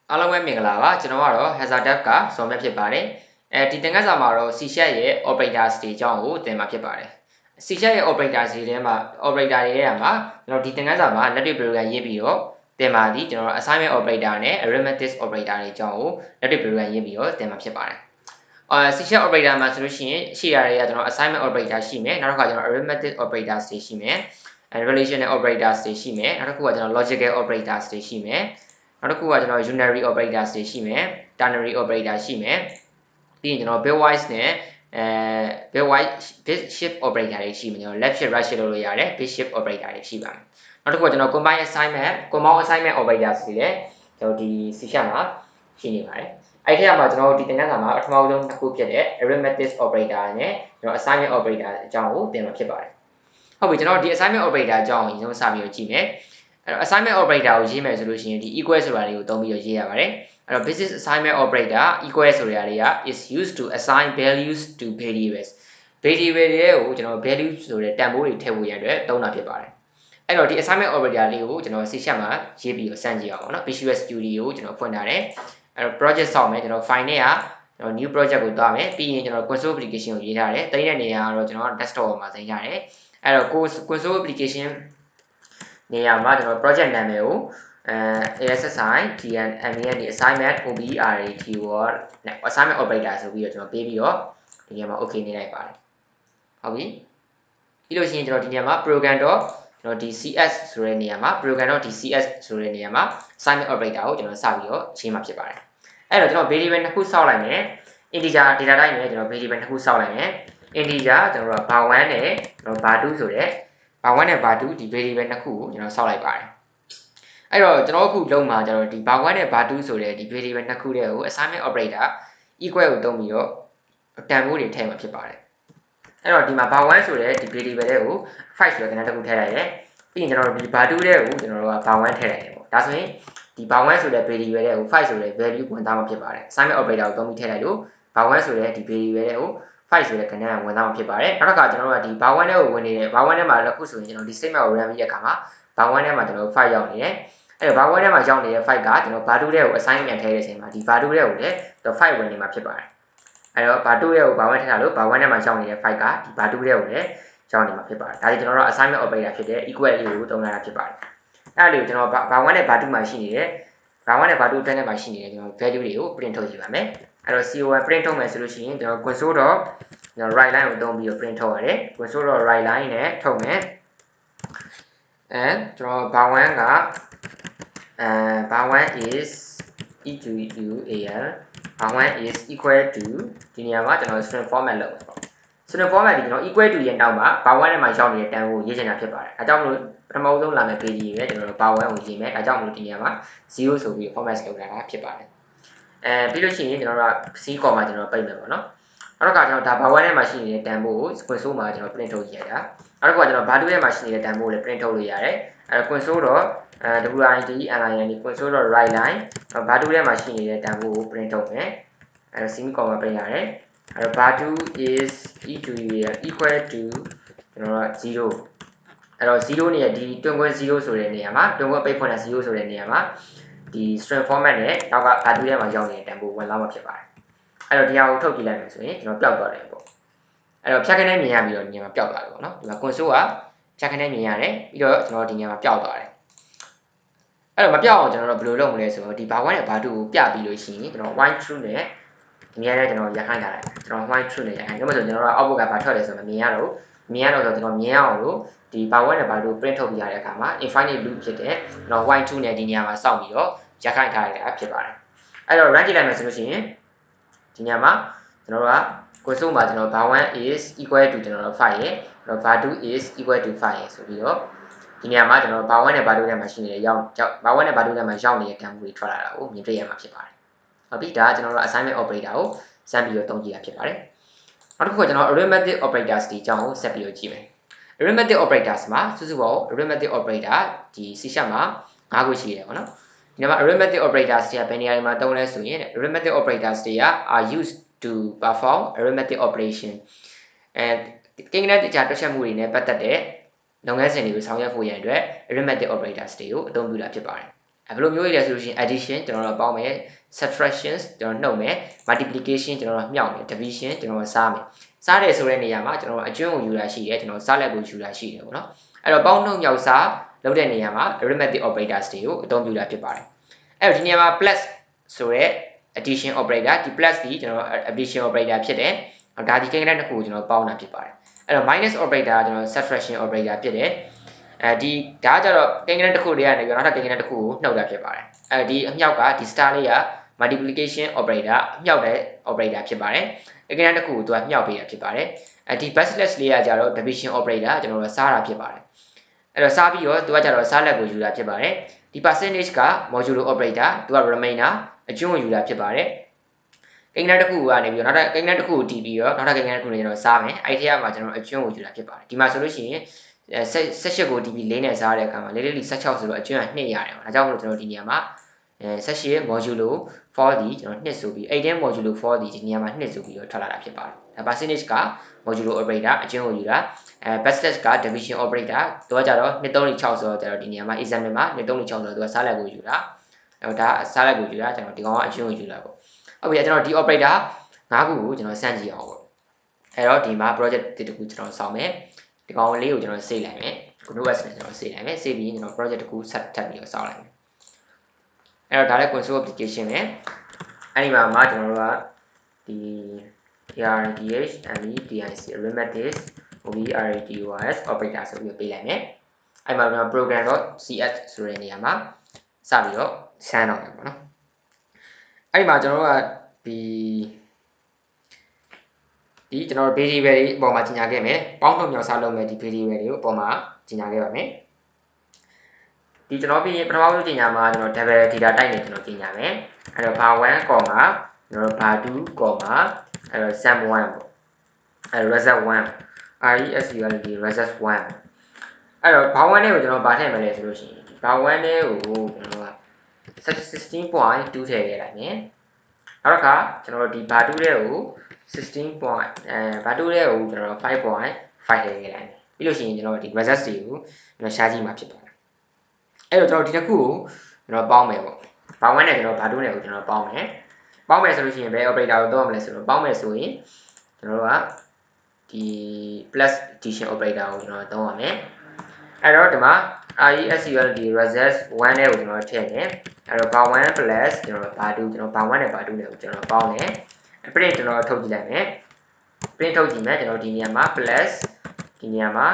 အားလုံးပဲမင်္ဂလာပါကျွန်တော်ကတော့ Hazarddev ကစော်မြတ်ဖြစ်ပါတယ်ဒီသင်ခန်းစာမှာတော့ C# ရဲ့ operators တွေအကြောင်းကိုသင်မှာဖြစ်ပါတယ် C# ရဲ့ operators တွေထဲမှာ operator တွေထဲမှာကျွန်တော်ဒီသင်ခန်းစာမှာလက်တွေ့ program ရေးပြီးတော့သင်ပါသည်ကျွန်တော် assignment operator နဲ့ arithmetic operator တွေအကြောင်းကိုလက်တွေ့ program ရေးပြီးတော့သင်မှာဖြစ်ပါတယ်C# operator မှာဆိုလို့ရှိရင်ရှေ့ရတွေကကျွန်တော် assignment operator ရှိမယ်နောက်တစ်ခါကျွန်တော် arithmetic operators တွေရှိမယ်relational operators တွေရှိမယ်နောက်တစ်ခုကကျွန်တော် logical operators တွေရှိမယ်နောက်တစ်ခုကကျွန်တော် unary operators တွေရှိမယ် ternary operator ရှိမယ်ပြီးရင်ကျွန်တော် bitwise နဲ့bitwise bit shift operator တွေရှိမယ်ကျွန်တော် left shift right shift လုပ်လို့ရတယ် bit shift operator တွေရှိပါမယ်နောက်တစ်ခုကကျွန်တော် combine assignment compound assignment operators တွေလည်းကျွန်တော်ဒီ C# မှာရှိနေပါတယ်အဲ့ဒီမှာကျွန်တော်ဒီသင်ခန်းစာမှာပထမဆုံးတစ်ခုဖြစ်တဲ့ arithmetic operator နဲ့ကျွန်တော် assignment operator အကြောင်းကိုသင်မှာဖြစ်ပါတယ်ဟုတ်ပြီကျွန်တော်ဒီ assignment operator အကြောင်းကိုအရင်ဆုံးစပြီးတော့ကြည့်မယ်အဲ့တော့ assignment operator ကိုရေးမယ်ဆိုလို့ရှိရင်ဒီ equal ဆိုတာလေးကိုသုံးပြီးတော့ရေးရပါတယ်အဲ့တော့ basis assignment operator equal ဆိုတာလေးက is used to assign values to variables variable တွေကိုကျွန်တော် value ဆိုတဲ့တန်ဖိုးတွေထည့်ဖို့ရတဲ့သုံးတာဖြစ်ပါတယ်အဲ့တော့ဒီ assignment operator လေးကိုကျွန်တော် C# မှာရေးပြီးတော့စမ်းကြည့်အောင်ပေါ့နော် Visual Studio ကိုကျွန်တော်ဖွင့်ထားတယ်အဲ့တော့ project ဆောက်မယ်ကျွန်တော် file နဲ့ကကျွန်တော် new project ကိုသွားမယ်ပြီးရင်ကျွန်တော် console application ကိုရေးထားတယ်တင်တဲ့နေရာကတော့ကျွန်တော် desktop ပေါ်မှာတင်ထားတယ်အဲ့တော့ console application နေရာမှာကျွန်တော် project နာမည်ကိုASSI TNMEN ဒီ assignment OBR keyword နဲ့ assignment operator ဆိုပြီးတော့ကျွန်တော်ပေးပြီးတော့ဒီနေရာမှာ okay နေလိုက်ပါတယ်ဟုတ်ပြီပြီးလို့ရှိရင်ကျွန်တော်ဒီနေရာမှာ program တော့ကျွန်တော်ဒီ CS ဆိုတဲ့နေရာမှာ program တော့ဒီ CS ဆိုတဲ့နေရာမှာ assignment operator ကိုကျွန်တော်စပြီးတော့ရေးမှာဖြစ်ပါတယ်အဲ့တော့ကျွန်တော် variable နှစ်ခုစောက်လိုက်မယ် integer data type နဲ့ကျွန်တော် variable နှစ်ခုစောက်လိုက်မယ် integer ကျွန်တော်တို့က var1 နဲ့ကျွန်တော် var2 ဆိုတဲ့ var1 နဲ့ var2 ဒီ variable နှစ်ခုကိုကျွန်တော်စောက်လိုက်ပါတယ်အဲ့တော့ကျွန်တော်အခုလုံးမှာကျွန်တော်ဒီ var1 နဲ့ var2 ဆိုတဲ့ဒီ variable နှစ်ခုတည်းကို assignment operator equal ကိုသုံးပြီးတော့တန်ဖိုးတွေထည့်မှာဖြစ်ပါတယ်အဲ့တော့ဒီမှာ var1 ဆိုတဲ့ဒီ variable တွေကို5ဆိုတဲ့ကဏ္ဍတစ်ခုထည့်လိုက်တယ်ပြီးရင်ကျွန်တော်တို့ဒီ var2 တွေကိုကျွန်တော်တို့က var1 ထည့်လိုက်တယ်ပေါ့ဒါဆိုရင်ဒီ var1 ဆိုတဲ့ variable တွေကို5ဆိုတဲ့ value ဝင်သားမှာဖြစ်ပါတယ် assignment operator ကိုသုံးပြီးထည့်လိုက်လို့ var1 ဆိုတဲ့ဒီ variable တွေကို5ဆိုတဲ့ကဏ္ဍကဝင်သားမှာဖြစ်ပါတယ်နောက်တစ်ခါကျွန်တော်တို့ကဒီ var1 တွေကိုဝင်နေတဲ့ var1 ထဲမှာလည်းအခုဆိုရင်ကျွန်တော်ဒီ statement ကို run ပြီးတဲ့အခါမှာ var1 ထဲမှာကျွန်တော်တို့5ရောက်နေတယ်အဲ့တော့ var1 ထဲမှာရောက်နေတဲ့ 5ကကျွန်တော် var2 ထဲကို assign ပြန်ထည့်တဲ့အချိန်မှာဒီ var2 ထဲကိုလည်း5ဝင်နေမှာဖြစ်ပါတယ်အဲ့တော့ var2 ထဲကို var1 ထည့်ထားလို့ var1 ထဲမှာရောက်နေတဲ့ 5ကဒီ var2 ထဲကိုလည်းရောက်နေမှာဖြစ်ပါတယ်ဒါကြီးကျွန်တော်တို့ assignment operator ဖြစ်တဲ့ equal လေးကိုသုံးရတာဖြစ်ပါတယ်အဲ့ဒါလေးကိုကျွန်တော် var1 နဲ့ var2 မှာရှိနေတဲ့ var1 နဲ့ var2 အတွင်းထဲမှာရှိနေတဲ့ကျွန်တော် value တွေကို print ထုတ်ကြည့်ပါမယ်အဲ့တော့ co1 print ထုတ်မယ်ဆိုလို့ရှိရင်ကျွန်တော် console တော့ကျွန်တော် right line ကိုသုံးပြီးတော့ print ထုတ်ရတယ် console တော့ right line နဲ့ထုတ်မယ်ကျွန်တော် var1 ကvar1 is equal var1 is equal to ဒီနေရာမှာကျွန်တော် string format လုပ်မယ်ပေါ့ string format ဒီကျွန်တော် equal to ရဲ့နောက်မှာ var1 ထဲမှာရောက်နေတဲ့တန်ဖိုးကိုရေးချင်တာဖြစ်ပါတယ်အဲကြောင့်မလို့ပထမဆုံးလာမယ့် page ကြီးပဲကျွန်တော်တို့ var1 ကိုရေးမယ်အဲကြောင့်မလို့ဒီနေရာမှာ0ဆိုပြီး format လုပ်ထားတာဖြစ်ပါတယ်ပြီးလို့ရှိရင်ကျွန်တော်တို့က C ကော်မှာကျွန်တော်ပိတ်မယ်ပေါ့နော်နောက်တစ်ခါကျွန်တော်ဒါ var1 ထဲမှာရှိနေတဲ့တန်ဖိုးကို console မှာကျွန်တော် print ထုတ်ကြည့်ရတာနောက်တစ်ခါကျွန်တော် var2 ထဲမှာရှိနေတဲ့တန်ဖိုးကိုလည်း print ထုတ်လို့ရတယ်အဲ console တော့ WID LIN ဒီ console တော့ right line var2 ထဲမှာရှိနေတဲ့တန်ဖိုးကို print ထုတ်မယ်အဲ C ကော်မှာပိတ်ရတယ်အဲ var2 is equal to ကျွန်တော်တို့က0အဲ့တော့0နဲ့ဒီတွင်ခွဲ0ဆိုတဲ့နေရာမှာတွင်ခွဲပိတ်ဖွင့်တဲ့0ဆိုတဲ့နေရာမှာဒီ string format နဲ့နောက်က var2 ထဲမှာရောက်နေတဲ့တန်ဖိုးဝင်လာမှာဖြစ်ပါတယ်အဲ့တော့ဒီဟာကိုထုတ်ကြည့်လိုက်မယ်ဆိုရင်ကျွန်တော်ပျောက်သွားတယ်ပေါ့အဲ့တော့ဖြတ်ခနဲ့မြင်ရပြီးတော့ဒီနေရာမှာပျောက်သွားတယ်ပေါ့နော်ဒီမှာ console ကဖြတ်ခနဲ့မြင်ရတယ်ပြီးတော့ကျွန်တော်ဒီနေရာမှာပျောက်သွားတယ်အဲ့တော့မပျောက်အောင်ကျွန်တော်တို့ဘယ်လိုလုပ်မလဲဆိုတော့ဒီ var1 နဲ့ var2 ကိုပြပြီးလို့ရှိရင်ကျွန်တော် while true နဲ့ဒီနေရာနဲ့ကျွန်တော်ရခိုင်ထားလိုက်ကျွန်တော် while true နဲ့ရခိုင်ဒါမှမဟုတ်ကျွန်တော်တို့ output ကဘာထွက်လဲဆိုတော့မမြင်ရတော့မြင်ရတော့ဆိုကျွန်တော်မြင်ရအောင်လို့ဒီ var1 နဲ့ var2 print ထုတ်ပြရတဲ့အခါမှာ infinite loop ဖြစ်တဲ့ကျွန်တော် while true နဲ့ဒီနေရာမှာစောင့်ပြီးတော့ရခိုင်ထားရတာဖြစ်ပါတယ်အဲ့တော့ run ကြည့်လိုက်မယ်ဆိုလို့ရှိရင်ဒီနေရာမှာကျွန်တော်တို့က console မှာကျွန်တော် var1 is equal to ကျွန်တော်တို့5ရယ်var2 is equal to 5ရယ်ဆိုပြီးတော့ဒီနေရာမှာကျွန်တော် var1 နဲ့ var2 ထဲမှာရှိနေတဲ့ရောက် var1 နဲ့ var2 ထဲမှာရောက်နေတဲ့တန်ဖိုးတွေထွက်လာတာကိုမြင်တွေ့ရမှာဖြစ်ပါတယ်ဟုတ်ပြီဒါကကျွန်တော်တို့ assignment operator ကိုစမ်းပြီးတော့သုံးကြည့်တာဖြစ်ပါတယ်နောက်တစ်ခုကကျွန်တော် arithmetic operators ဒီအကြောင်းကိုဆက်ပြီးတော့ကြည့်မယ် arithmetic operators မှာစုစုပေါင်း arithmetic operator ဒီ C# မှာ5ခုရှိတယ်ပေါ့နော်ဒီမှာ arithmetic operators တွေကဘယ်နေရာတွေမှာသုံးလဲဆိုရင် arithmetic operators တွေက are used to perform arithmetic operation ကိန်းဂဏန်းတခြားတွက်ချက်မှုတွေနဲ့ပတ်သက်တဲ့လုပ်ငန်းစဉ်တွေကိုဆောင်ရွက်ဖို့ရန်အတွက် arithmetic operators တွေကိုအသုံးပြုတာဖြစ်ပါတယ် ဘယ်လိုမျိုးရလဲဆိုလို့ရှိရင် addition ကျွန်တော်တို့ပေါင်းမယ် subtraction ကျွန်တော်နှုတ်မယ် multiplication ကျွန်တော်တို့မြှောက်မယ် division ကျွန်တော်တို့စားမယ်စားတယ်ဆိုတဲ့နေရာမှာကျွန်တော်တို့အကျွန်းကိုယူတာရှိတယ်ကျွန်တော်တို့စားလက်ကိုယူတာရှိတယ်ပေါ့နော်အဲ့တော့ပေါင်းနှုတ်မြောက်စားလုပ်တဲ့နေရာမှာ arithmetic operators တွေကိုအသုံးပြုတာဖြစ်ပါတယ်အဲ့တော့ဒီနေရာမှာ plus ဆိုတဲ့ addition operator ဒီ plus ဒီကျွန်တော်တို့ addition operator ဖြစ်တယ်ဒါဒီကိန်းဂဏန်းတစ်ခုကိုကျွန်တော်ပေါင်းတာဖြစ်ပါတယ်အဲ့တော့ minus operator ကျွန်တော် subtraction operator ဖြစ်တယ်ဒီဒါကြတော့ကိန်းဂဏန်းတစ်ခုတည်းကနေနောက်ထပ်ကိန်းဂဏန်းတစ်ခုကိုနှုတ်တာဖြစ်ပါတယ်ဒီအမြောက်ကဒီ star လေးက multiplication operator အမြောက်တဲ့ operator ဖြစ်ပါတယ်ကိန်းဂဏန်းတစ်ခုကိုသူကမြောက်ပေးတာဖြစ်ပါတယ်ဒီ backslash လေးကကြတော့ division operator ကျွန်တော်တို့စားတာဖြစ်ပါတယ်အဲ့တော့စားပြီးတော့သူကကြတော့စားလက်ကိုယူတာဖြစ်ပါတယ်ဒီ percentage က modulo operator သူက remainder အကျွန်းကိုယူတာဖြစ်ပါတယ်ကိန်းဂဏန်းတစ်ခုကနေပြီးတော့နောက်ထပ်ကိန်းဂဏန်းတစ်ခုကိုတည်ပြီးတော့နောက်ထပ်ကိန်းဂဏန်းတစ်ခုနဲ့ကျွန်တော်စားမယ်အဲ့ဒီထဲမှာကျွန်တော်အကျွန်းကိုယူတာဖြစ်ပါတယ်ဒီမှာဆိုလို့ရှိရင်18ကိုတည်ပြီး4နဲ့စားတဲ့အခါမှာ4 4 16ဆိုတော့အကျွန်းက2ရတယ်ပေါ့ဒါကြောင့်မလို့ကျွန်တော်ဒီနေရာမှာ18 modulo 4ဒီကျွန်တော်2ဆိုပြီး8 modulo 4ဒီဒီနေရာမှာ2ဆိုပြီးတော့ထွက်လာတာဖြစ်ပါတယ်ဒါ percentage က modulo operator အကျွန်းကိုယူတာbackslash က division operator သူကကြတော့2 3 6ဆိုတော့ကြတော့ဒီနေရာမှာ example မှာ2 3 6ဆိုတော့သူကစားလက်ကိုယူတာဒါစားလက်ကိုယူတာကျွန်တော်ဒီကောင်ကအကျွန်းကိုယူတာပေါ့ဟုတ်ပြီကျွန်တော်ဒီ operator 5ခုကိုကျွန်တော်စမ်းကြည့်အောင်ပေါ့အဲ့တော့ဒီမှာ project တစ်ခုကျွန်တော်စောင့်မယ်ဒီကောင်လေးကိုကျွန်တော်စေးလိုက်မယ် GNU/S နဲ့ကျွန်တော်စေးလိုက်မယ်စေးပြီးကျွန်တော် project တစ်ခုဆက်ထပ်ပြီးတော့စောင့်လိုက်မယ်အဲ့တော့ဒါလည်း console application ပဲအဲ့ဒီမှာကျွန်တော်တို့ကဒီ ARDH MEDIC arithmetic OBRADOS operator ဆိုပြီးပေးလိုက်မယ်အဲ့မှာကျွန်တော် program.cs ဆိုတဲ့နေရာမှာစပြီးတော့ဆန်းတော့မယ်ပေါ့နော်အဲ့ဒီမှာကျွန်တော်တို့ကဒီကျွန်တော် variable တွေအပေါ်မှာကြီးညာခဲ့မယ်ပေါင်းထုတ်မြောက်စားလုပ်မယ်ဒီ variable တွေကိုအပေါ်မှာကြီးညာခဲ့ပါမယ်ဒီကျွန်တော်ပြီးရင်ပထမဆုံးကြီးညာမှာကျွန်တော် double data type နဲ့ကျွန်တော်ကြီးညာမယ်အဲ့တော့ var1, ကျွန်တော် var2, အဲ့တော့ sum1 ပေါ့အဲ့ result 1 result 1အဲ့တော့ var1 နဲ့ကိုကျွန်တော်ဗာထည့်မယ်လဲဆိုလို့ရှိရင် var1 နဲ့ကိုကျွန်တော်က 16.2 ထည့်ခဲ့လိုက်မယ်နောက်တစ်ခါကျွန်တော်ဒီ var2 နဲ့ကို16 point var2 နဲ့ကိုကျွန်တော် 5.5 ထည့်ခဲ့လိုက်မယ်ပြီးလို့ရှိရင်ကျွန်တော်ဒီ result တွေကိုကျွန်တော်ရှားကြည့်မှာဖြစ်ပါတယ်အဲ့တော့ကျွန်တော်ဒီတစ်ခုကိုကျွန်တော်ပေါင်းမယ်ပေါ့ var1 နဲ့ကျွန်တော် var2 နဲ့ကိုကျွန်တော်ပေါင်းမယ်ဆိုလို့ရှိရင်ဘယ် operator ကိုသုံးရမလဲဆိုတော့ပေါင်းမယ်ဆိုရင်ကျွန်တော်တို့ကဒီ plus addition operator ကိုကျွန်တော်သုံးရမယ်အဲ့တော့ဒီမှာ result result 1နဲ့ကိုကျွန်တော်ထည့်မယ်အဲ့တော့ var1 plus ကျွန်တော် var2 ကျွန်တော် var1 နဲ့ var2 နဲ့ကိုကျွန်တော်ပေါင်းတယ် print ကျွန်တော်ထုတ်ကြည့်လိုက်မယ် print ထုတ်ကြည့်မယ်ကျွန်တော်ဒီနေရာမှာ plus ဒီနေရာမှာ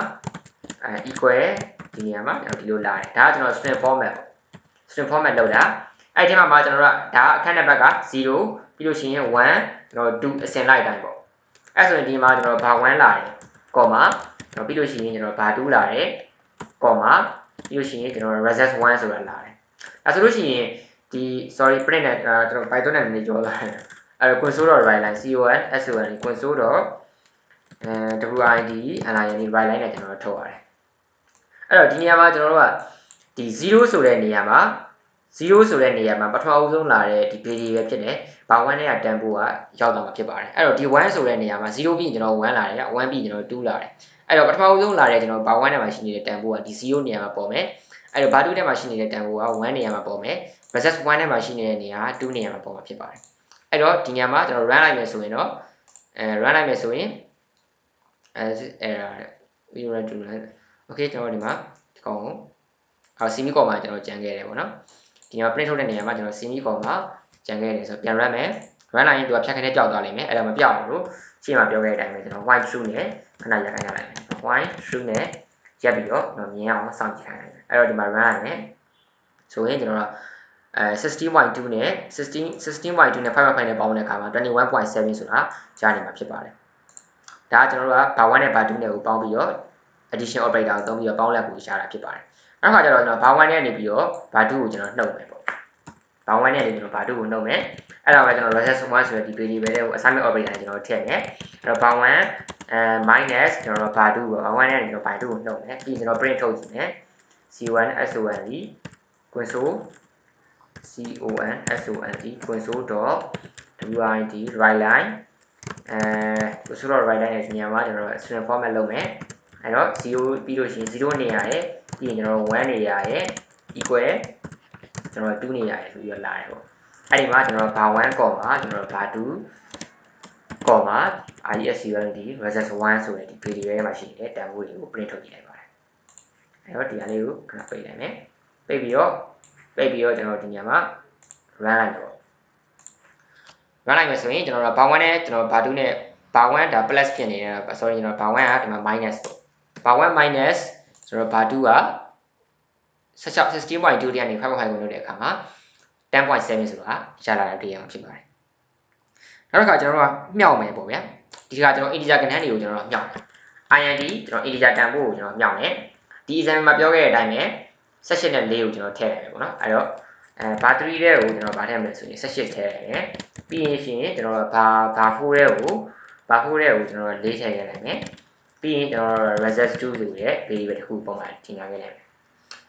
equal ဒီနေရာမှာကျွန်တော်ဒီလိုလာတယ်ဒါကကျွန်တော် string format ပေါ့ string format လောက်တာအဲ့ဒီမှာကျွန်တော်တို့ကဒါအခန်းနံပါတ်က0ပြီးလို့ရှိရင်1ကျွန်တော်2အစင်လိုက်တိုင်းပေါ့အဲ့ဆိုရင်ဒီမှာကျွန်တော် var1 လာတယ် comma ကျွန်တော်ပြီးလို့ရှိရင်ကျွန်တော် var2 လာတယ် comma ပြီးလို့ရှိရင်ကျွန်တော် result 1ဆိုတာလာတယ်အဲ့ဆိုလို့ရှိရင်ဒီ sorry print နဲ့ကျွန်တော် Python နဲ့နေကြောလာတယ်အဲ့တော့ console.write line con console.write line write line နဲ့ကျွန်တော်ထုတ်ရတယ်အဲ့တော့ဒီနေရာမှာကျွန်တော်တို့ကဒီ0ဆိုတဲ့နေရာမှာပထမအဦးဆုံးလာတဲ့ဒီ variable ဖြစ်တယ်ဘာ1နဲ့ကတန်ဖိုးကရောက်သွားမှာဖြစ်ပါတယ်အဲ့တော့ဒီ1ဆိုတဲ့နေရာမှာ0ပြီးကျွန်တော်1လာတယ်1ပြီးကျွန်တော်2လာတယ်အဲ့တော့ပထမအဦးဆုံးလာတဲ့ကျွန်တော်ဘာ1နဲ့မှာရှိနေတဲ့တန်ဖိုးကဒီ0နေရာမှာပေါ်မယ်အဲ့တော့ဘာ2နဲ့မှာရှိနေတဲ့တန်ဖိုးက1နေရာမှာပေါ်မယ် versus 1နဲ့မှာရှိနေတဲ့နေရာ2နေရာမှာပေါ်မှာဖြစ်ပါတယ်အဲ့တော့ဒီနေရာမှာကျွန်တော် run လိုက်မယ်ဆိုရင်တော့run လိုက်မယ်ဆိုရင်we run to run okay ကျွန်တော်ဒီမှာဒီကောင်ကိုsemi comma ကျွန်တော်ကြံခဲ့တယ်ပေါ့နော်ဒီမှာ print ထုတ်တဲ့နေရာမှာကျွန်တော် semi comma ကြံခဲ့တယ်ဆိုတော့ပြန် run မယ် run လိုက်ရင်သူကဖြတ်ခနဲ့ကြောက်သွားလိမ့်မယ်အဲ့ဒါမပြောက်ဘူးလို့ရှင်းမှာပြောခဲ့တဲ့အတိုင်းပဲကျွန်တော် white true နဲ့ခဏရက်ခိုင်းရလိုက်မယ် white true နဲ့ရက်ပြီးတော့မြင်အောင်စောင့်ကြည့်ခိုင်းလိုက်မယ်အဲ့တော့ဒီမှာ run လိုက်မယ်ဆိုရင်ကျွန်တော်က16.2 နဲ့16.2နဲ့5.5နဲ့ပေါင်းတဲ့အခါမှာ 21.7 ဆိုတာကြားနေမှာဖြစ်ပါတယ်ဒါကကျွန်တော်တို့ကဘာ1နဲ့ဘာ2နဲ့ကိုပေါင်းပြီးတော့ addition operator ကိုသုံးပြီးတော့ပေါင်းလက်ကိုရှာတာဖြစ်ပါတယ်အဲ့ခါကျတော့ကျွန်တော်ဘာ1နဲ့နေပြီးတော့ဘာ2ကိုကျွန်တော်နှုတ်မယ်ပေါ့ဘာ1နဲ့နေကျွန်တော်ဘာ2ကိုနှုတ်မယ်အဲ့တော့ပဲကျွန်တော် result 1ဆိုတဲ့ဒီ variable လေးကို assignment operator နဲ့ကျွန်တော်ထည့်မယ်အဲ့တော့ဘာ1 minus ကျွန်တော်ဘာ2ပေါ့ဘာ1နဲ့ကျွန်တော်ဘာ2ကိုနှုတ်မယ်ပြီးကျွန်တော် print ထုတ်ကြည့်မယ် c1 son console console.write line console.write line ရဲ့နေရာမှာကျွန်တော် string format လုပ်မယ်အဲ့တော့0ပြီးလို့ရှိရင်0နေရာရဲ့ပြီးရင်ကျွန်တော်1နေရာရဲ့ equal ကျွန် ကျွန်တော်2နေရတယ်ဆိုပြီးတော့လာတယ်ပေါ့အဲ့ဒီမှာကျွန်တော်ဘာ1 comma ကျွန်တော်ဘာ2 comma ISULD versus 1ဆိုတဲ့ဒီ variable ထဲမှာရှိတဲ့တန်ဖိုးတွေကို print ထုတ်ကြည့်လိုက်ပါတယ်အဲ့တော့ဒီဟာလေးကိုခဏပိတ်လိုက်မယ်ပိတ်ပြီးတော့ကျွန်တော်ဒီညမှာ run လိုက်တော့ run လိုက်မယ်ဆိုရင်ကျွန်တော်ဘာ1နဲ့ကျွန်တော်ဘာ2နဲ့ဘာ1ဒါ plus ဖြစ်နေတယ် sorry ကျွန်တော်ဘာ1ကဒီမှာ minus ပေါ့ဘာ1 minus ကျွန်တော်ဘာ2က16.2ကနေ 5.5 ကိုလုပ်တဲ့အခါမှာ 10.7 ဆိုတာရလာတဲ့ data ဖြစ်ပါတယ်နောက်တစ်ခါကျွန်တော်တို့ကမြောက်မယ်ပေါ့ဗျာဒီကကျွန်တော် integer ကဏ္ဍတွေကိုကျွန်တော်မြောက်တယ် int ကျွန်တော် integer တန်ဖိုးကိုကျွန်တော်မြောက်တယ်ဒီ example မှာပြောခဲ့တဲ့အတိုင်းပဲ18နဲ့4ကိုကျွန်တော်ထည့်လိုက်မယ်ပေါ့နော်အဲ့တော့ဘာ3တဲ့ကိုကျွန်တော်ဗာထည့်မယ်ဆိုရင်18ထည့်လိုက်မယ်ပြီးရင်ရှင်ကျွန်တော်ဘာ4တဲ့ကိုကျွန်တော်4ထည့်ခဲ့လိုက်မယ်ပြီးရင်ကျွန်တော် result 2ဆိုတဲ့ variable တစ်ခုပုံမှန်ထင်ရှားခဲ့လိုက်မယ်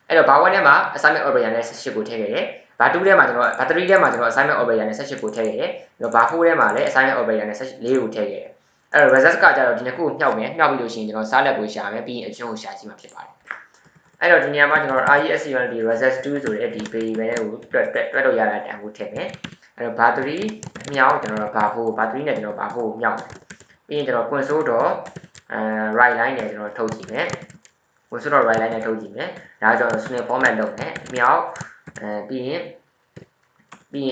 အဲ့တော့ဘာ1ထဲမှာ assignment operator နဲ့18ကိုထည့်ခဲ့တယ်ဘာ2ထဲမှာကျွန်တော်ဘာ3ထဲမှာကျွန်တော် assignment operator နဲ့18ကိုထည့်ခဲ့တယ်ပြီးတော့ဘာ4ထဲမှာလည်း assignment operator နဲ့4ကိုထည့်ခဲ့တယ်အဲ့တော့ result ကကြတော့ဒီနှစ်ခုကိုမြှောက်မယ်မြှောက်ပြီးလို့ရှိရင်ကျွန်တော်စားလက်ကိုရှာမယ်ပြီးရင်အကျွန်းကိုရှာကြည့်မှာဖြစ်ပါတယ်အဲ့တော့ဒီနေရာမှာကျွန်တော် RESULD result 2ဆိုတဲ့ဒီ variable ကိုတွက်လို့ရတဲ့တန်ဖိုးထည့်မယ်အဲ့တော့ဘာ3မြောက်ကျွန်တော်ဘာ4နဲ့ကျွန်တော်ဘာ4ကိုမြောက်မယ်ပြီးရင်ကျွန်တော် console တော့right line နဲ့ကျွန်တော်ထုတ်ကြည့်မယ်console တော့ right line နဲ့ထုတ်ကြည့်မယ်ဒါကြောင့် string format လုပ်မယ်မြောက်ပြီးရင်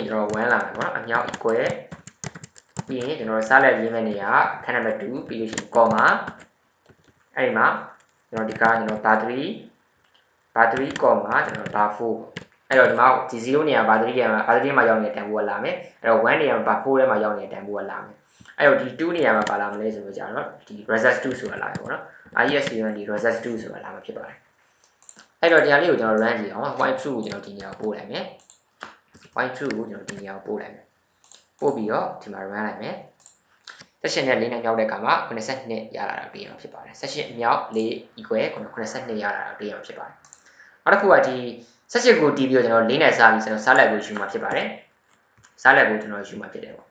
ကျွန်တော်1လာမယ်ပေါ့နော်အမြောက် equal ပြီးရင်ကျွန်တော်စားလက်ရေးမဲ့နေရာခဏနံပါတ်2ပြီးလို့ရှိရင် comma အဲ့ဒီမှာကျွန်တော်ဒီကကျွန်တော်ဘာ3 comma ကျွန်တော်ဘာ4အဲ့တော့ဒီမှာဒီ0နေရာဘာ3ထဲမှာရောက်နေတဲ့တန်ဖိုးကလာမယ်အဲ့တော့1နေရာဘာ4ထဲမှာရောက်နေတဲ့တန်ဖိုးကလာမယ်အဲ့တော့ဒီ2နေရာမှာပါလာမလဲဆိုတော့ကြာတော့ဒီ result 2ဆိုတာလာတယ်ပေါ့နော် IESULD result 2ဆိုတာလာမှာဖြစ်ပါတယ်အဲ့တော့ဒီဟာလေးကိုကျွန်တော် run ကြည့်အောင် white true ကိုကျွန်တော်ဒီနေရာကိုပို့လိုက်မယ် white true ကိုကျွန်တော်ဒီနေရာကိုပို့လိုက်မယ်ပို့ပြီးတော့ဒီမှာ run လိုက်မယ်18နဲ့4နဲ့မြောက်တဲ့အခါမှာ82ရလာတာပြီးအောင်ဖြစ်ပါတယ်18မြောက်4 equal 82ရလာတာပြီးအောင်ဖြစ်ပါတယ်နောက်တစ်ခုကဒီ18ကိုတီးပြီးတော့ကျွန်တော်4နဲ့စားပြီးကျွန်တော်စားလက်ကိုယူမှာဖြစ်ပါတယ်စားလက်ကိုကျွန်တော်ယူမှာဖြစ်တယ်ပေါ့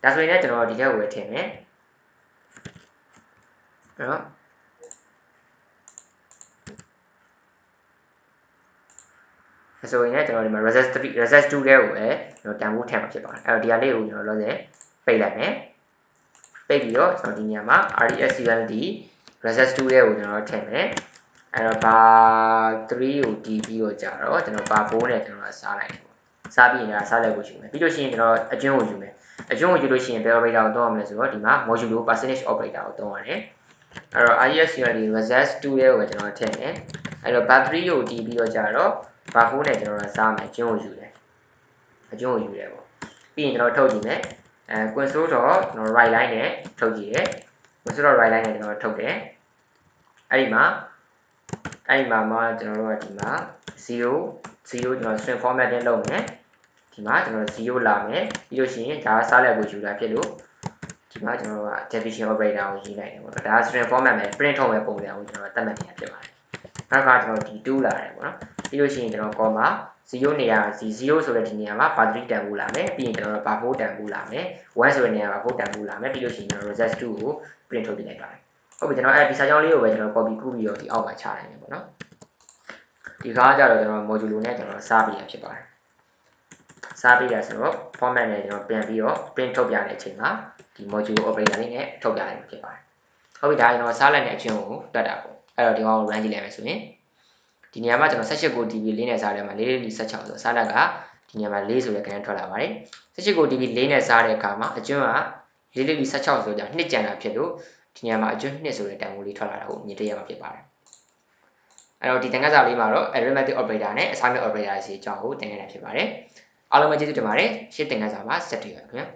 ဒါဆိုရင်လည်းကျွန်တော်ဒီထက်ကိုပဲထည့်မယ်နော်ဆိုရင်လည်းကျွန်တော်ဒီမှာ result 2တဲ့ကိုပဲကျွန်တော်တန်ဖိုးထည့်မှာဖြစ်ပါတယ်အဲ့တော့ဒီဟာလေးကိုကျွန်တော်လောဆယ်ပိတ်လိုက်မယ်ပိတ်ပြီးတော့ကျွန်တော်ဒီနေရာမှာ RESULD result 2တဲ့ကိုကျွန်တော်ထည့်မယ်အဲ့တော့ဘာ3ကိုတီးပြီးတော့ကြာတော့ကျွန်တော်ဘာ4နဲ့ကျွန်တော်စားလိုက်တယ်ပေါ့စားပြီးရင်စားလိုက်ကိုယူမယ်ပြီးလို့ရှိရင်ကျွန်တော်အကျွန်းကိုယူမယ်အကျွန်းကိုယူလို့ရှိရင်ဘယ် operator ကိုသုံးရမလဲဆိုတော့ဒီမှာ modulo percentage operator ကိုသုံးရတယ်အဲ့တော့ IESULD result 2တဲ့ကိုပဲကျွန်တော်ထည့်မယ်အဲ့တော့ဘာ3ကိုတီးပြီးတော့ကြာတော့ဘာ4နဲ့ကျွန်တော်စားမယ်အကျွန်းကိုယူတယ်ပေါ့ပြီးရင်ကျွန်တော်ထုတ်ကြည့်မယ်console တော့ကျွန်တော် right line နဲ့ထုတ်ကြည့်တယ် console တော့ right line နဲ့ကျွန်တော်ထုတ်တယ်အဲ့ဒီမှာမှကျွန်တော်တို့ကဒီမှာ0ကျွန်တော် string format နဲ့လုပ်မယ်ဒီမှာကျွန်တော်0လာမယ်ပြီးလို့ရှိရင်ဒါစားလက်ကိုယူတာဖြစ်လို့ဒီမှာကျွန်တော်တို့က division operator ကိုရေးလိုက်တယ်ပေါ့နော်ဒါ string format နဲ့ print ထုတ်မဲ့ပုံစံကိုကျွန်တော်သတ်မှတ်နေတာဖြစ်ပါတယ်နောက်ကကျွန်တော်ဒီ2လာတယ်ပေါ့နော်ပြီးလို့ရှိရင်ကျွန်တော် comma 0နေရာ0ဆိုတဲ့ဒီနေရာမှာဘာ3တန်ဖိုးလာမယ်ပြီးရင်ကျွန်တော်ဘာ4တန်ဖိုးလာမယ်1ဆိုတဲ့နေရာမှာ4တန်ဖိုးလာမယ်ပြီးလို့ရှိရင်ကျွန်တော် result 2ကို print ထုတ်ပြလိုက်ပါတယ်ဟုတ်ပြီကျွန်တော်ဒီစာကြောင်းလေးကိုပဲကျွန်တော် copy ကူးပြီးတော့ဒီအောက်မှာချလိုက်မယ်ပေါ့နော်ဒီကားကြတော့ကျွန်တော် modulo နဲ့ကျွန်တော်စားပြီးရဖြစ်ပါတယ်စားပြီးရဆိုတော့ format နဲ့ကျွန်တော်ပြန်ပြီးတော့ print ထုတ်ပြတဲ့အချိန်မှာဒီ modulo operator လေးနဲ့ထုတ်ပြလိုက်မှာဖြစ်ပါတယ်ဟုတ်ပြီဒါကျွန်တော်စားလိုက်တဲ့အချင်းကိုတွက်တာပေါ့အဲ့တော့ဒီကောင်ကို run ကြည့်လိုက်မယ်ဆိုရင်ဒီနေရာမှာကျွန်တော်18ကို db 4နဲ့စားတယ်မှာ4 16ဆိုတော့စားလက်ကဒီနေရာမှာ4ဆိုတဲ့ content ထွက်လာပါတယ်18ကို db 4နဲ့စားတဲ့အခါမှာအကျွန်းက4 16ဆိုကြ2ကျန်တာဖြစ်လို့ဒီနေရာမှာအကျွန်း2ဆိုတဲ့တန်ဖိုးလေးထွက်လာတာကိုမြင်တွေ့ရမှာဖြစ်ပါတယ်အဲ့တော့ဒီသင်ခန်းစာလေးမှာတော့ arithmetic operator နဲ့ assignment operator စီအကြောင်းကိုသင်ခဲ့တာဖြစ်ပါတယ်အားလုံးပဲကျေးဇူးတင်ပါတယ်ရှေ့သင်ခန်းစာမှာဆက်တွေ့ရအောင်ခင်ဗျာ